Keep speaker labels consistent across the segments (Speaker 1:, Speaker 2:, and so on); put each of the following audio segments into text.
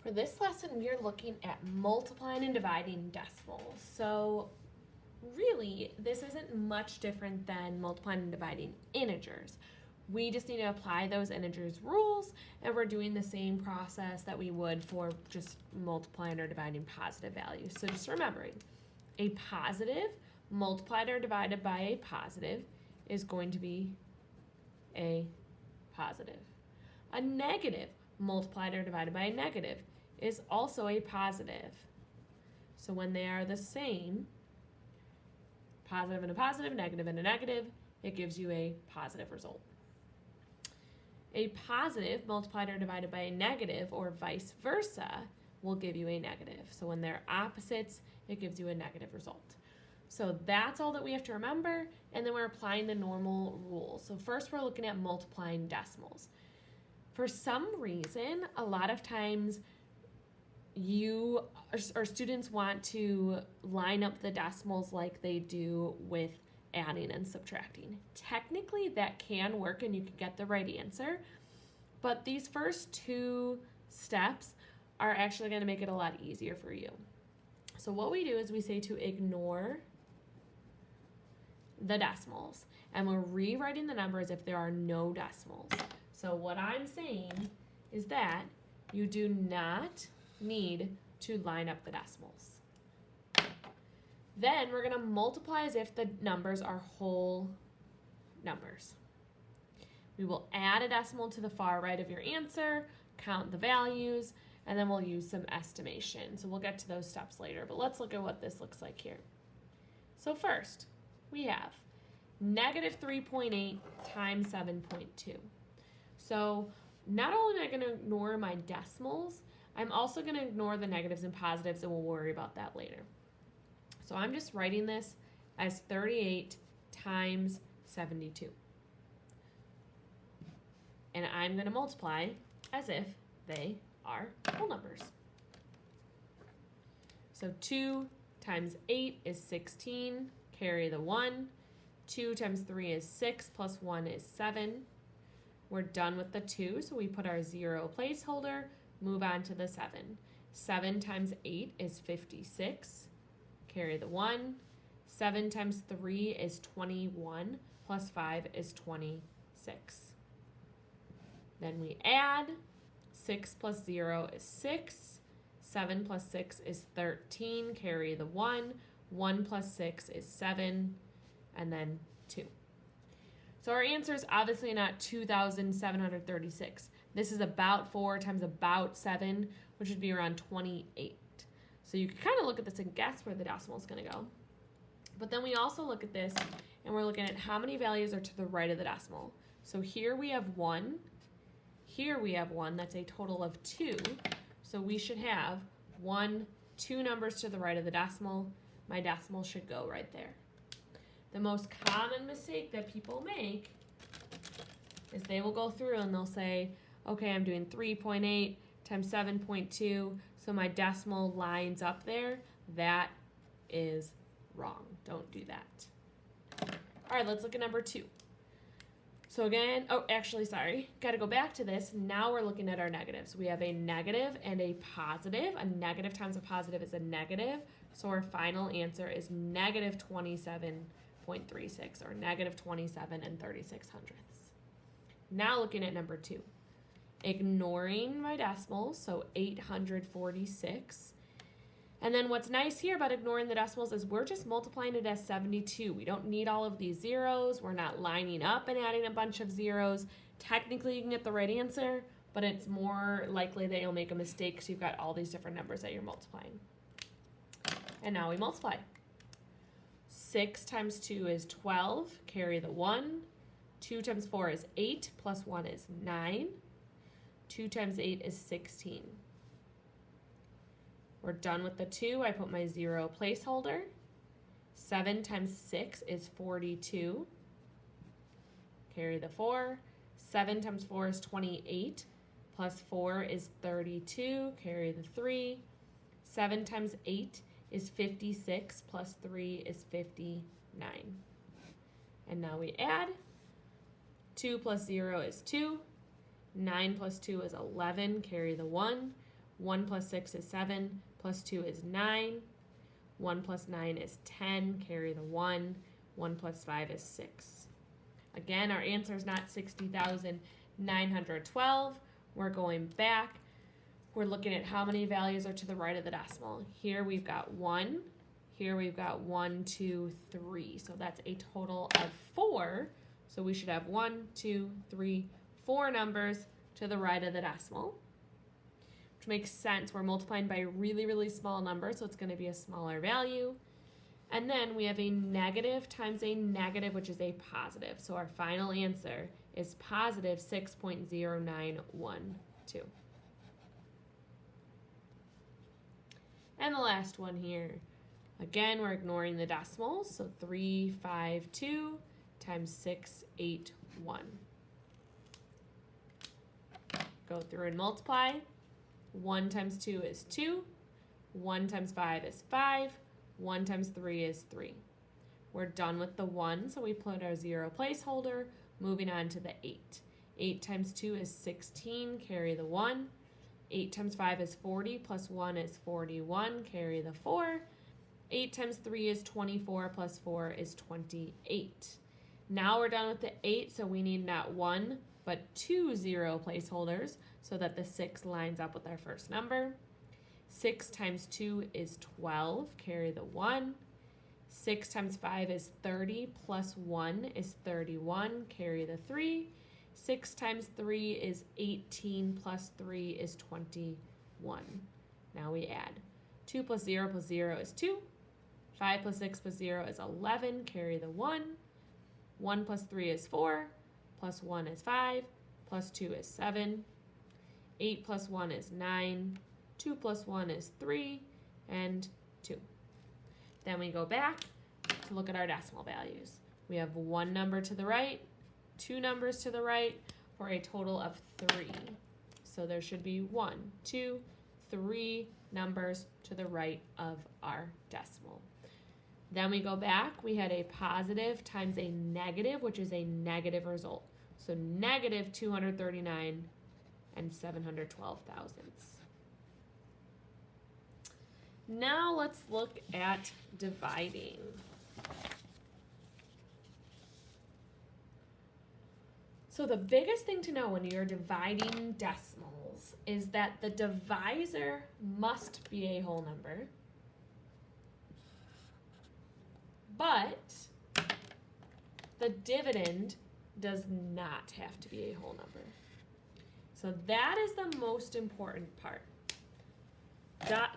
Speaker 1: For this lesson, we are looking at multiplying and dividing decimals. So really, this isn't much different than multiplying and dividing integers. We just need to apply those integers rules, and we're doing the same process that we would for just multiplying or dividing positive values. So just remembering, a positive multiplied or divided by a positive is going to be a positive. A negative multiplied or divided by a negative is also a positive. So when they are the same, positive and a positive, negative and a negative, it gives you a positive result. A positive multiplied or divided by a negative, or vice versa, will give you a negative. So when they're opposites, it gives you a negative result. So that's all that we have to remember, and then we're applying the normal rules. So first we're looking at multiplying decimals. For some reason, a lot of times you or students want to line up the decimals like they do with adding and subtracting. Technically that can work and you can get the right answer, but these first two steps are actually going to make it a lot easier for you. So what we do is we say to ignore the decimals, and we're rewriting the number as if there are no decimals. So what I'm saying is that you do not need to line up the decimals. Then we're going to multiply as if the numbers are whole numbers. We will add a decimal to the far right of your answer, count the values, and then we'll use some estimation. So we'll get to those steps later, but let's look at what this looks like here. So first, we have negative 3.8 times 7.2. So not only am I going to ignore my decimals, I'm also going to ignore the negatives and positives, and we'll worry about that later. So I'm just writing this as 38 times 72. And I'm going to multiply as if they are whole numbers. So 2 times 8 is 16, carry the 1. 2 times 3 is 6, plus 1 is 7. We're done with the 2, so we put our 0 placeholder, move on to the 7. 7 times 8 is 56, carry the 1. 7 times 3 is 21, plus 5 is 26. Then we add, 6 plus 0 is 6, 7 plus 6 is 13, carry the 1, 1 plus 6 is 7, and then 2. So our answer is obviously not 2,736. This is about 4 times about 7, which would be around 28. So you can kind of look at this and guess where the decimal is going to go. But then we also look at this, and we're looking at how many values are to the right of the decimal. So here we have 1. Here we have 1. That's a total of 2. So we should have 2 numbers to the right of the decimal. My decimal should go right there. The most common mistake that people make is they will go through and they'll say, okay, I'm doing 3.8 times 7.2, so my decimal lines up there. That is wrong. Don't do that. All right, let's look at number 2. So again, got to go back to this. Now we're looking at our negatives. We have a negative and a positive. A negative times a positive is a negative, so our final answer is negative 27.36, or negative 27 and 36 hundredths. Now looking at number 2. Ignoring my decimals, so 846. And then what's nice here about ignoring the decimals is we're just multiplying it as 72. We don't need all of these zeros. We're not lining up and adding a bunch of zeros. Technically, you can get the right answer, but it's more likely that you'll make a mistake because you've got all these different numbers that you're multiplying. And now we multiply. 6 times 2 is 12, carry the 1. 2 times 4 is 8, plus 1 is 9. 2 times 8 is 16. We're done with the 2. I put my 0 placeholder. 7 times 6 is 42. Carry the 4. 7 times 4 is 28. Plus 4 is 32. Carry the 3. 7 times 8 is 56. Plus 3 is 59. And now we add. 2 plus 0 is 2. 9 plus 2 is 11. Carry the 1. 1 plus 6 is 7, plus 2 is 9. 1 plus 9 is 10, carry the 1. 1 plus 5 is 6. Again, our answer is not 60,912. We're going back. We're looking at how many values are to the right of the decimal. Here we've got 1. Here we've got 1, 2, 3. So that's a total of 4. So we should have 1, 2, 3, 4 numbers to the right of the decimal, which makes sense. We're multiplying by a really, really small number, so it's going to be a smaller value. And then we have a negative times a negative, which is a positive. So our final answer is positive 6.0912. And the last one here. Again, we're ignoring the decimals, so 352 times 681. Go through and multiply. 1 times 2 is 2. 1 times 5 is 5. 1 times 3 is 3. We're done with the 1, so we put our 0 placeholder. Moving on to the 8. 8 times 2 is 16, carry the 1. 8 times 5 is 40, plus 1 is 41, carry the 4. 8 times 3 is 24, plus 4 is 28. Now we're done with the 8, so we need not 1, but 2 0 placeholders so that the 6 lines up with our first number. 6 times 2 is 12, carry the 1. 6 times 5 is 30, plus 1 is 31, carry the 3. 6 times 3 is 18, plus 3 is 21. Now we add. 2 plus 0 is 2. 5 plus 6 plus 0 is 11, carry the 1. 1 plus 3 is 4, plus 1 is 5, plus 2 is 7. 8 plus 1 is 9. 2 plus 1 is 3, and 2. Then we go back to look at our decimal values. We have 1 number to the right, 2 numbers to the right, for a total of 3. So there should be 1, 2, 3 numbers to the right of our decimal. Then we go back. We had a positive times a negative, which is a negative result. So negative 239 and 712 thousandths. Now let's look at dividing. So the biggest thing to know when you're dividing decimals is that the divisor must be a whole number, but the dividend does not have to be a whole number. So that is the most important part.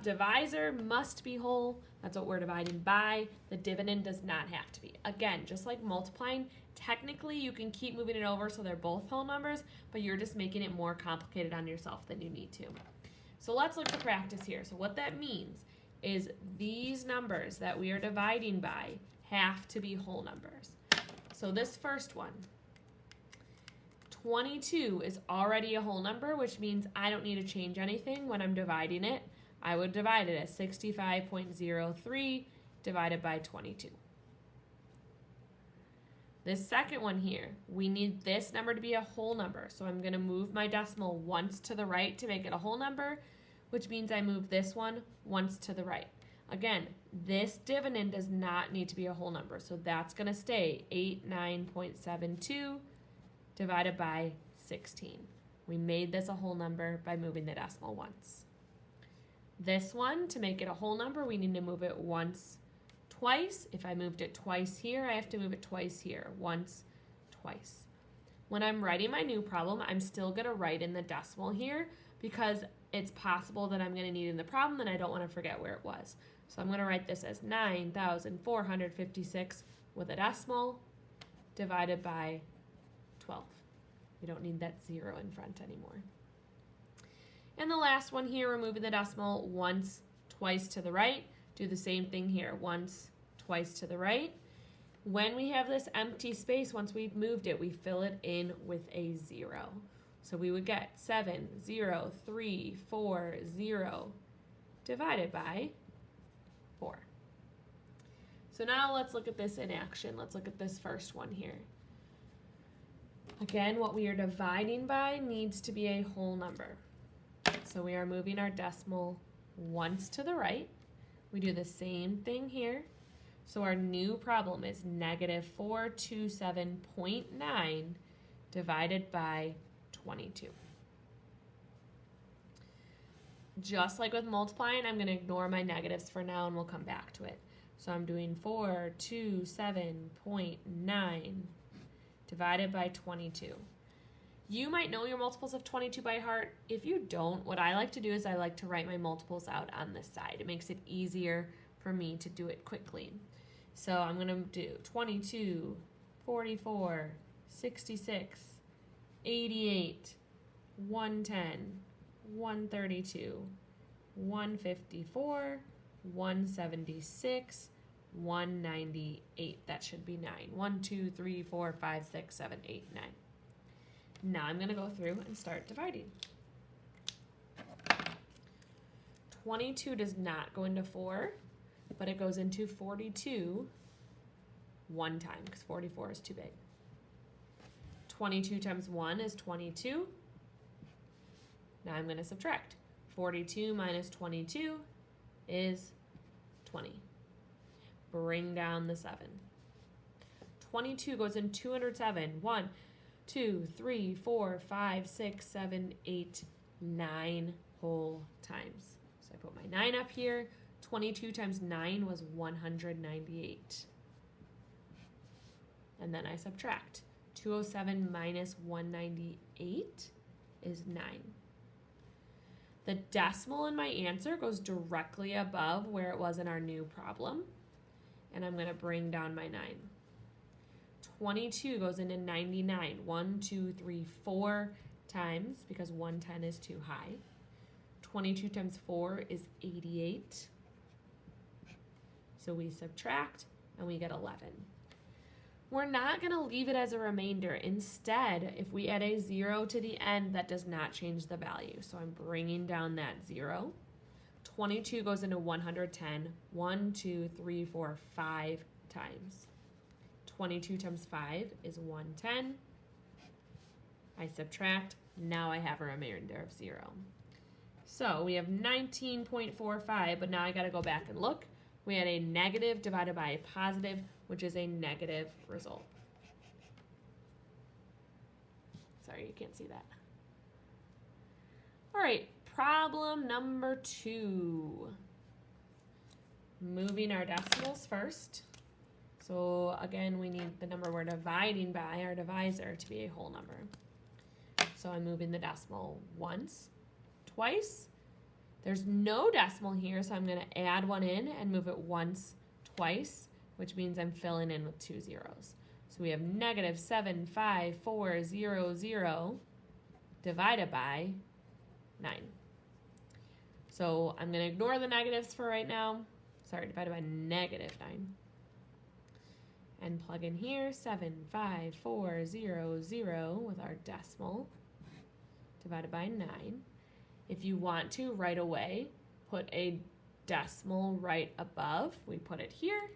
Speaker 1: Divisor must be whole. That's what we're dividing by. The dividend does not have to be. Again, just like multiplying, technically you can keep moving it over so they're both whole numbers, but you're just making it more complicated on yourself than you need to. So let's look at practice here. So what that means is these numbers that we are dividing by have to be whole numbers. So this first one, 22 is already a whole number, which means I don't need to change anything when I'm dividing it. I would divide it as 65.03 divided by 22. This second one here, we need this number to be a whole number. So I'm going to move my decimal once to the right to make it a whole number, which means I move this one once to the right. Again, this dividend does not need to be a whole number, so that's going to stay 89.72 divided by 16. We made this a whole number by moving the decimal once. This one, to make it a whole number, we need to move it once, twice. If I moved it twice here, I have to move it twice here. Once, twice. When I'm writing my new problem, I'm still going to write in the decimal here because it's possible that I'm going to need it in the problem and I don't want to forget where it was. So I'm going to write this as 9,456 with a decimal divided by 12. We don't need that 0 in front anymore. And the last one here, we're moving the decimal once, twice to the right. Do the same thing here, once, twice to the right. When we have this empty space, once we've moved it, we fill it in with a 0. So we would get 7,0,3,4,0 divided by 4. So now let's look at this in action. Let's look at this first one here. Again, what we are dividing by needs to be a whole number.
Speaker 2: So we are moving our decimal once to the right. We do the same thing here. So our new problem is negative 427.9 divided by 22. Just like with multiplying, I'm going to ignore my negatives for now and we'll come back to it. So I'm doing 427.9 divided by 22. You might know your multiples of 22 by heart. If you don't, what I like to do is I like to write my multiples out on this side. It makes it easier for me to do it quickly. So I'm going to do 22, 44, 66, 88, 110, 132, 154, 176, 198. That should be 9. 1, 2, 3, 4, 5, 6, 7, 8, 9. Now I'm going to go through and start dividing. 22 does not go into 4, but it goes into 42 one time because 44 is too big. 22 times 1 is 22. Now I'm going to subtract. 42 minus 22 is 20. Bring down the 7. 22 goes in 207. 1, 2, 3, 4, 5, 6, 7, 8, 9 whole times. So I put my 9 up here. 22 times 9 was 198. And then I subtract. 207 minus 198 is 9. The decimal in my answer goes directly above where it was in our new problem. And I'm going to bring down my 9. 22 goes into 99. 1, 2, 3, 4 times because 110 is too high. 22 times 4 is 88. So we subtract and we get 11. We're not going to leave it as a remainder. Instead, if we add a 0 to the end, that does not change the value. So I'm bringing down that 0. 22 goes into 110. 1, 2, 3, 4, 5 times. 22 times 5 is 110. I subtract. Now I have a remainder of 0. So we have 19.45, but now I got to go back and look. We had a negative divided by a positive, which is a negative result. Sorry, you can't see that. All right, problem number 2. Moving our decimals first. So again, we need the number we're dividing by, our divisor, to be a whole number. So I'm moving the decimal once, twice. There's no decimal here, so I'm going to add 1 in and move it once, twice, which means I'm filling in with 2 zeros. So we have negative 75400 divided by 9. So I'm going to ignore the negatives for right now. Sorry, divided by negative 9. And plug in here 75400 with our decimal divided by 9. If you want to, right away, put a decimal right above. We put it here.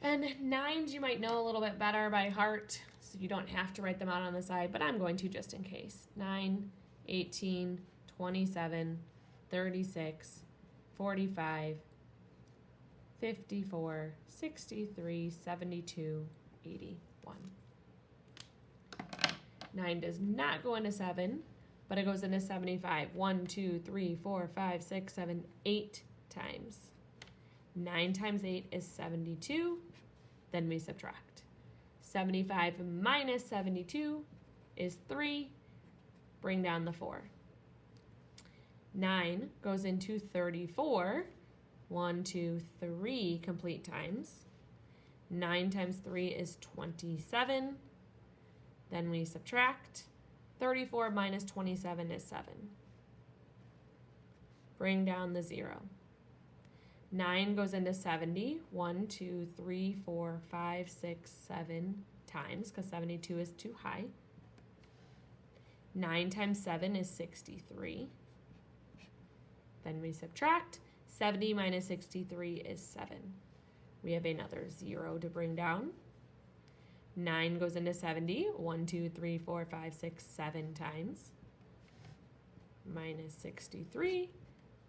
Speaker 2: And 9s you might know a little bit better by heart, so you don't have to write them out on the side, but I'm going to just in case. 9, 18, 27, 36, 45, 54, 63, 72, 81. 9 does not go into 7, but it goes into 75. 1, 2, 3, 4, 5, 6, 7, 8 times. 9 times 8 is 72. Then we subtract. 75 minus 72 is 3. Bring down the 4. 9 goes into 34. 1, 2, 3 complete times. 9 times 3 is 27. Then we subtract. 34 minus 27 is 7. Bring down the 0. 9 goes into 70. 1, 2, 3, 4, 5, 6, 7 times, because 72 is too high. 9 times 7 is 63. Then we subtract. 70 minus 63 is 7. We have another 0 to bring down.
Speaker 1: 9 goes into 70. 1, 2, 3, 4, 5, 6, 7 times. Minus 63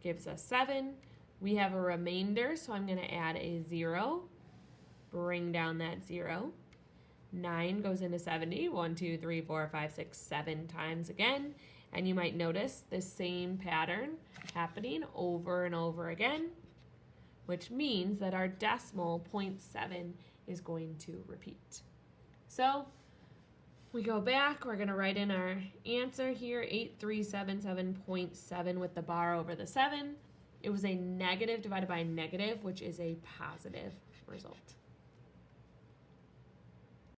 Speaker 1: gives us 7. We have a remainder, so I'm going to add a 0. Bring down that 0. 9 goes into 70. 1, 2, 3, 4, 5, 6, 7 times again. And you might notice the same pattern happening over and over again, which means that our decimal 0.7 is going to repeat. So we go back, we're going to write in our answer here, 8377.7 with the bar over the 7. It was a negative divided by a negative, which is a positive result.